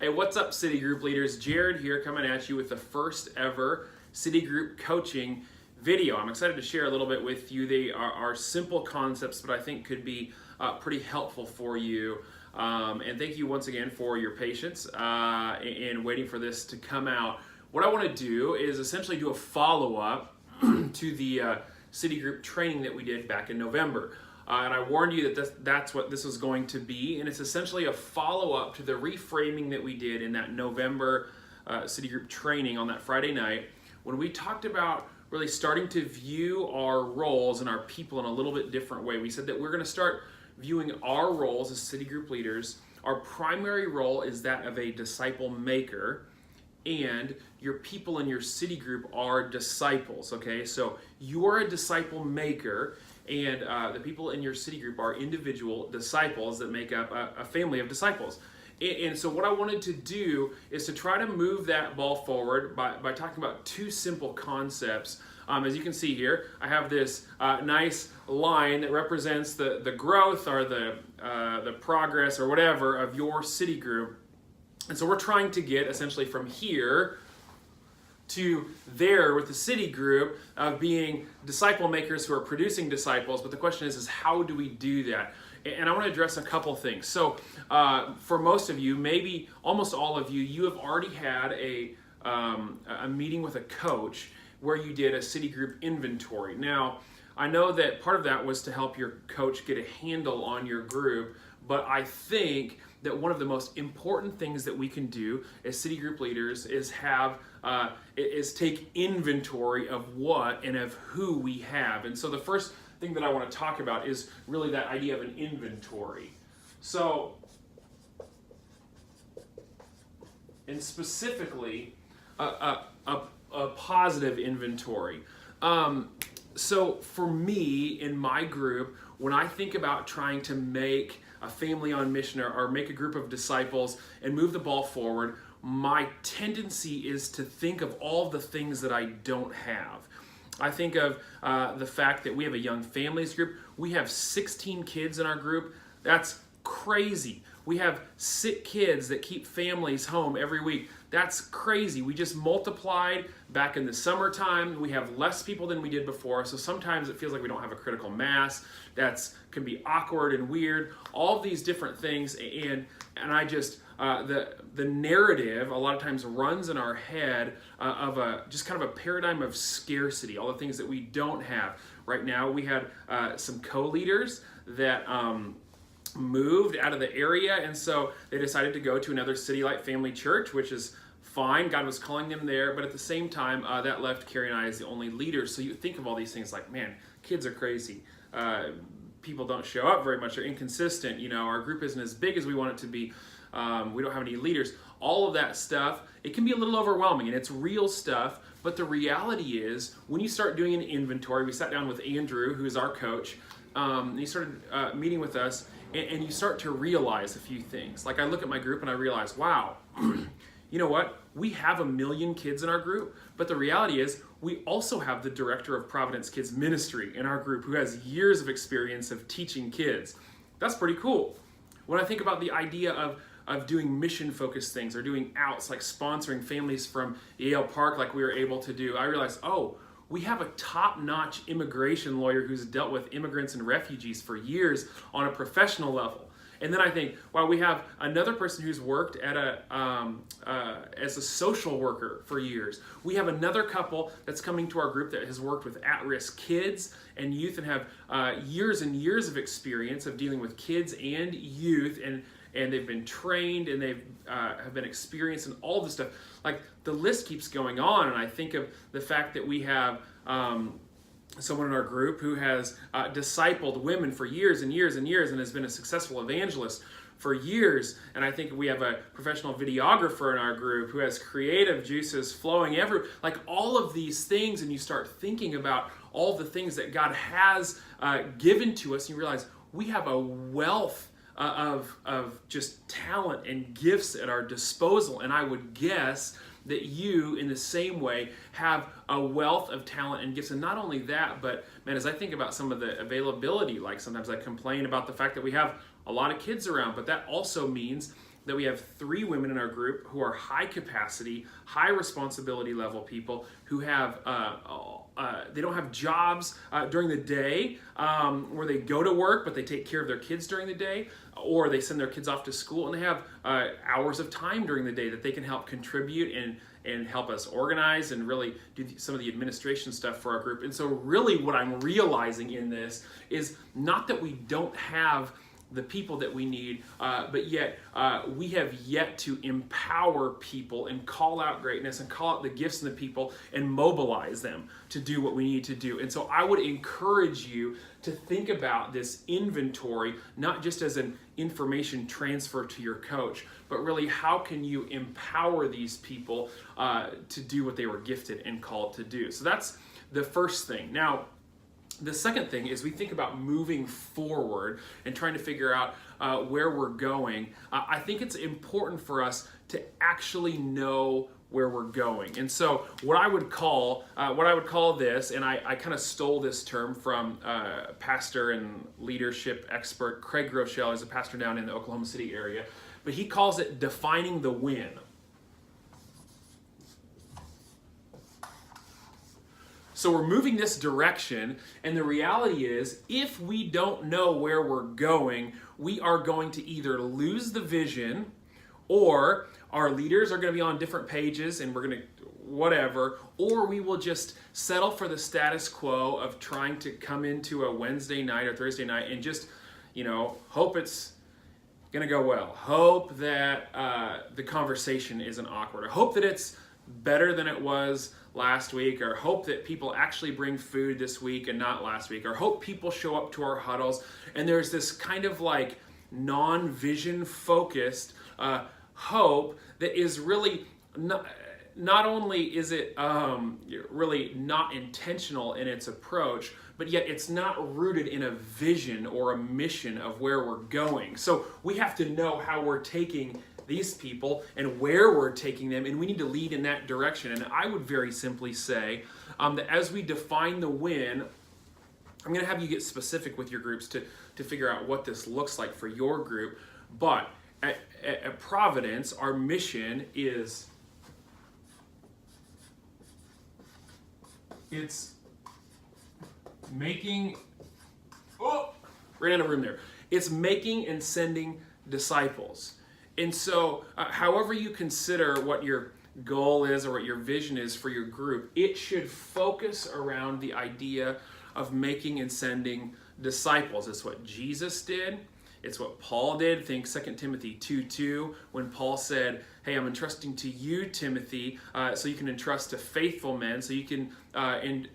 Hey, what's up, City Group leaders? Jared here coming at you with the first ever City Group coaching video. I'm excited to share a little bit with you. They are simple concepts, but I think could be pretty helpful for you. And thank you once again for your patience in waiting for this to come out. What I want to do is essentially do a follow-up to the City Group training that we did back in November. And I warned you that that's what this was going to be, and it's essentially a follow-up to the reframing that we did in that November City Group training on that Friday night, when we talked about really starting to view our roles and our people in a little bit different way. We said that we're going to start viewing our roles as City Group leaders. Our primary role is that of a disciple maker, and your people in your City Group are disciples, okay? So you're a disciple maker, and the people in your City Group are individual disciples that make up a family of disciples. And so what I wanted to do is to try to move that ball forward by talking about two simple concepts. As you can see here, I have this nice line that represents the growth or the progress or whatever of your City Group. And so we're trying to get essentially from here to there with the City Group of being disciple makers who are producing disciples. But the question is how do we do that? And I want to address a couple things. So for most of you, maybe almost all of you, you have already had a meeting with a coach where you did a City Group inventory. Now, I know that part of that was to help your coach get a handle on your group, but I think that one of the most important things that we can do as City Group leaders is take inventory of what and of who we have. And so the first thing that I want to talk about is really that idea of an inventory. So, and specifically, a positive inventory. So for me, in my group, when I think about trying to make a family on mission or make a group of disciples and move the ball forward, my tendency is to think of all the things that I don't have. I think of the fact that we have a young families group. We have 16 kids in our group. That's crazy. We have sick kids that keep families home every week. That's crazy. We just multiplied back in the summertime. We have less people than we did before, so sometimes it feels like we don't have a critical mass. That's can be awkward and weird. All of these different things, and I just the narrative a lot of times runs in our head of just kind of a paradigm of scarcity. All the things that we don't have right now. We had some co-leaders that moved out of the area, and so they decided to go to another City Light Family Church, which is fine. God was calling them there, but at the same time, that left Carrie and I as the only leaders. So you think of all these things like, man, kids are crazy. People don't show up very much. They're inconsistent. You know, our group isn't as big as we want it to be. We don't have any leaders. All of that stuff, it can be a little overwhelming, and it's real stuff. But the reality is, when you start doing an inventory, we sat down with Andrew, who is our coach, and he started meeting with us, and you start to realize a few things. Like I look at my group and I realize, wow, you know what? We have 1 million kids in our group, but the reality is we also have the director of Providence Kids Ministry in our group who has years of experience of teaching kids. That's pretty cool. When I think about the idea of doing mission-focused things or doing outs like sponsoring families from Yale Park like we were able to do, I realized, oh, we have a top-notch immigration lawyer who's dealt with immigrants and refugees for years on a professional level. And then I think, wow, we have another person who's worked at as a social worker for years. We have another couple that's coming to our group that has worked with at-risk kids and youth and have years and years of experience of dealing with kids and youth, and they've been trained and they've have been experienced in all this stuff. Like the list keeps going on, and I think of the fact that we have someone in our group who has discipled women for years and years and years and has been a successful evangelist for years. And I think we have a professional videographer in our group who has creative juices flowing everywhere. Like all of these things, and you start thinking about all the things that God has given to us, and you realize we have a wealth of just talent and gifts at our disposal. And I would guess that you, in the same way, have a wealth of talent and gifts. And not only that, but man, as I think about some of the availability, like sometimes I complain about the fact that we have a lot of kids around, but that also means that we have 3 women in our group who are high capacity, high responsibility level people who have they don't have jobs during the day where they go to work, but they take care of their kids during the day, or they send their kids off to school, and they have hours of time during the day that they can help contribute and help us organize and really do some of the administration stuff for our group. And so really what I'm realizing in this is not that we don't have the people that we need, but yet we have yet to empower people and call out greatness and call out the gifts in the people and mobilize them to do what we need to do. And so I would encourage you to think about this inventory, not just as an information transfer to your coach, but really how can you empower these people to do what they were gifted and called to do. So that's the first thing. Now, the second thing is we think about moving forward and trying to figure out where we're going. I think it's important for us to actually know where we're going. And so what I would call this, and I kind of stole this term from pastor and leadership expert Craig Groeschel, is a pastor down in the Oklahoma City area, but he calls it defining the win. So we're moving this direction, and the reality is, if we don't know where we're going, we are going to either lose the vision, or our leaders are going to be on different pages, and we're going to whatever, or we will just settle for the status quo of trying to come into a Wednesday night or Thursday night and just, hope it's going to go well. Hope that the conversation isn't awkward. Or hope that it's better than it was last week, or hope that people actually bring food this week and not last week, or hope people show up to our huddles. And there's this kind of like non-vision focused hope that is really not only is it really not intentional in its approach, but yet it's not rooted in a vision or a mission of where we're going. So we have to know how we're taking these people and where we're taking them, and we need to lead in that direction. And I would very simply say that as we define the win, I'm going to have you get specific with your groups to figure out what this looks like for your group. But at Providence, our mission is making, ran out of room there. It's making and sending disciples. And so, however you consider what your goal is or what your vision is for your group, it should focus around the idea of making and sending disciples. It's what Jesus did. It's what Paul did. Think 2 Timothy 2:2, when Paul said, hey, I'm entrusting to you, Timothy, so you can entrust to faithful men, so you can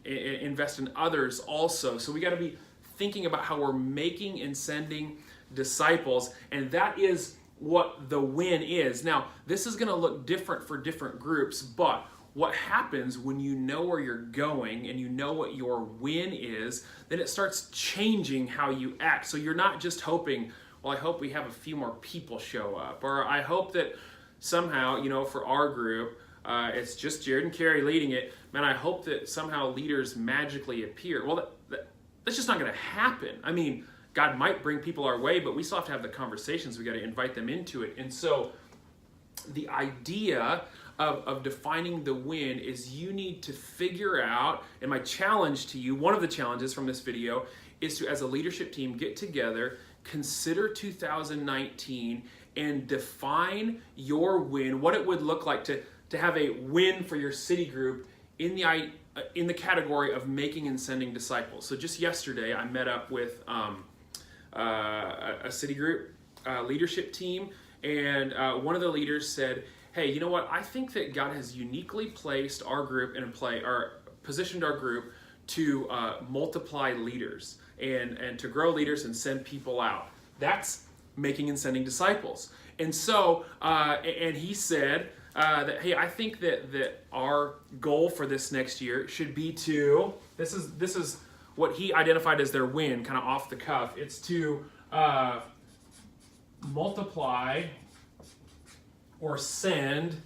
invest in others also. So we got to be thinking about how we're making and sending disciples, and that is what the win is. Now, this is going to look different for different groups, but what happens when you know where you're going and you know what your win is, then it starts changing how you act. So you're not just hoping, well, I hope we have a few more people show up, or I hope that somehow, for our group, it's just Jared and Carrie leading it. Man, I hope that somehow leaders magically appear. Well, that's just not going to happen. I mean, God might bring people our way, but we still have to have the conversations. We got to invite them into it. And so the idea of defining the win is you need to figure out, and my challenge to you, one of the challenges from this video, is to, as a leadership team, get together, consider 2019, and define your win, what it would look like to have a win for your city group in the category of making and sending disciples. So just yesterday, I met up with a city group leadership team, and one of the leaders said, hey, you know what? I think that God has uniquely placed our group positioned our group to multiply leaders and to grow leaders and send people out. That's making and sending disciples. And so, and he said that, hey, I think that our goal for this next year should be to, this is what he identified as their win, kind of off the cuff. It's to multiply or send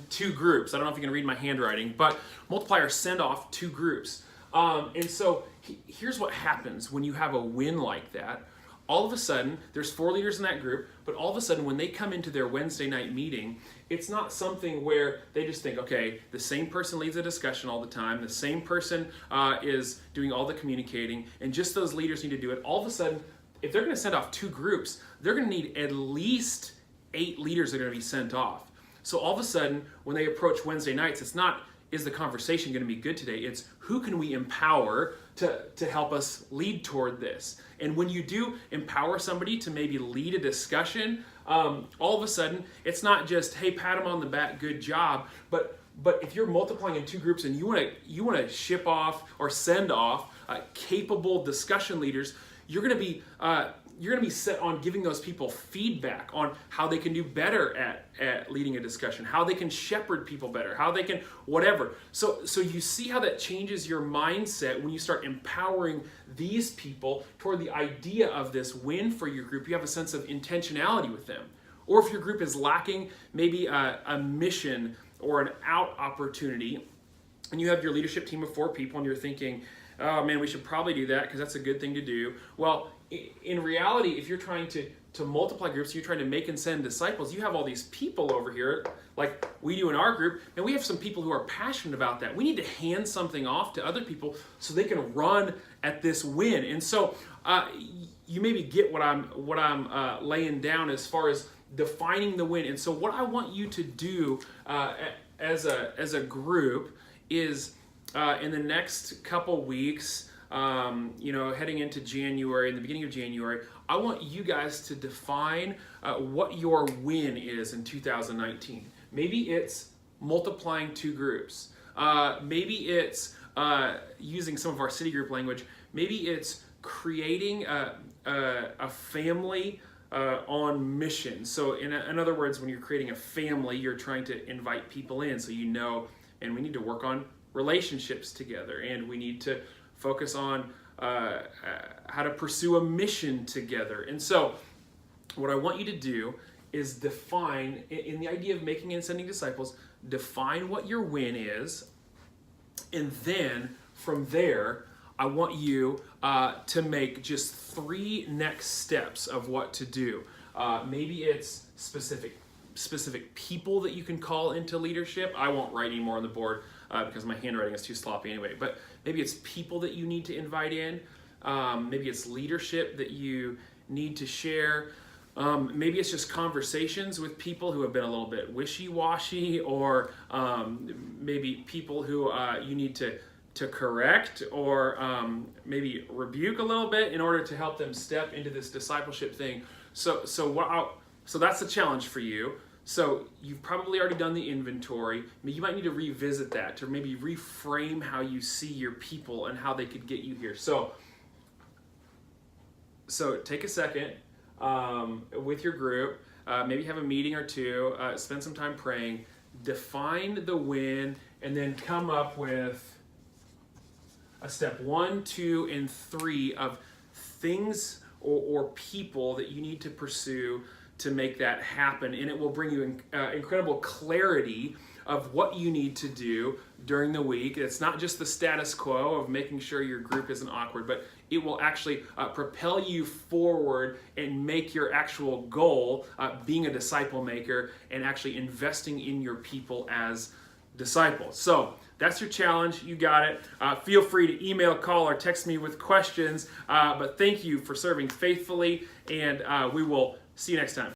2 groups. I don't know if you can read my handwriting, but multiply or send off 2 groups. And so here's what happens when you have a win like that. all of a sudden, there's 4 leaders in that group, but all of a sudden when they come into their Wednesday night meeting, it's not something where they just think, okay, the same person leads a discussion all the time, the same person is doing all the communicating, and just those leaders need to do it. All of a sudden, if they're going to send off 2 groups, they're going to need at least 8 leaders that are going to be sent off. So all of a sudden, when they approach Wednesday nights, it's not, is the conversation going to be good today? It's who can we empower to help us lead toward this? And when you do empower somebody to maybe lead a discussion, all of a sudden, it's not just, hey, pat them on the back, good job, but if you're multiplying in 2 groups and you want to ship off or send off capable discussion leaders, you're going to be set on giving those people feedback on how they can do better at leading a discussion, how they can shepherd people better, how they can whatever. So you see how that changes your mindset when you start empowering these people toward the idea of this win for your group. You have a sense of intentionality with them. Or if your group is lacking maybe a mission or an out opportunity, and you have your leadership team of 4 people and you're thinking, oh man, we should probably do that because that's a good thing to do. Well, in reality, if you're trying to multiply groups, you're trying to make and send disciples, you have all these people over here, like we do in our group, and we have some people who are passionate about that. We need to hand something off to other people so they can run at this win. And so you maybe get what I'm laying down as far as defining the win. And so what I want you to do as a group is in the next couple weeks, heading into January, in the beginning of January, I want you guys to define what your win is in 2019. Maybe it's multiplying 2 groups. Maybe it's using some of our city group language. Maybe it's creating a family on mission. So in other words, when you're creating a family, you're trying to invite people in so and we need to work on relationships together, and we need to focus on how to pursue a mission together. And so what I want you to do is define, in the idea of making and sending disciples, define what your win is, and then from there, I want you to make just 3 next steps of what to do. Maybe it's specific people that you can call into leadership. I won't write any more on the board because my handwriting is too sloppy anyway. But maybe it's people that you need to invite in. Maybe it's leadership that you need to share. Maybe it's just conversations with people who have been a little bit wishy-washy, or maybe people who you need to correct, or maybe rebuke a little bit in order to help them step into this discipleship thing. So that's the challenge for you. So you've probably already done the inventory. You might need to revisit that, or maybe reframe how you see your people and how they could get you here. So take a second with your group, maybe have a meeting or 2, spend some time praying, define the win, and then come up with a step 1, 2, and 3 of things or people that you need to pursue to make that happen. And it will bring you incredible clarity of what you need to do during the week. It's not just the status quo of making sure your group isn't awkward, but it will actually propel you forward and make your actual goal being a disciple maker and actually investing in your people as disciples. So that's your challenge. You got it. Feel free to email, call, or text me with questions. But thank you for serving faithfully, and we will see you next time.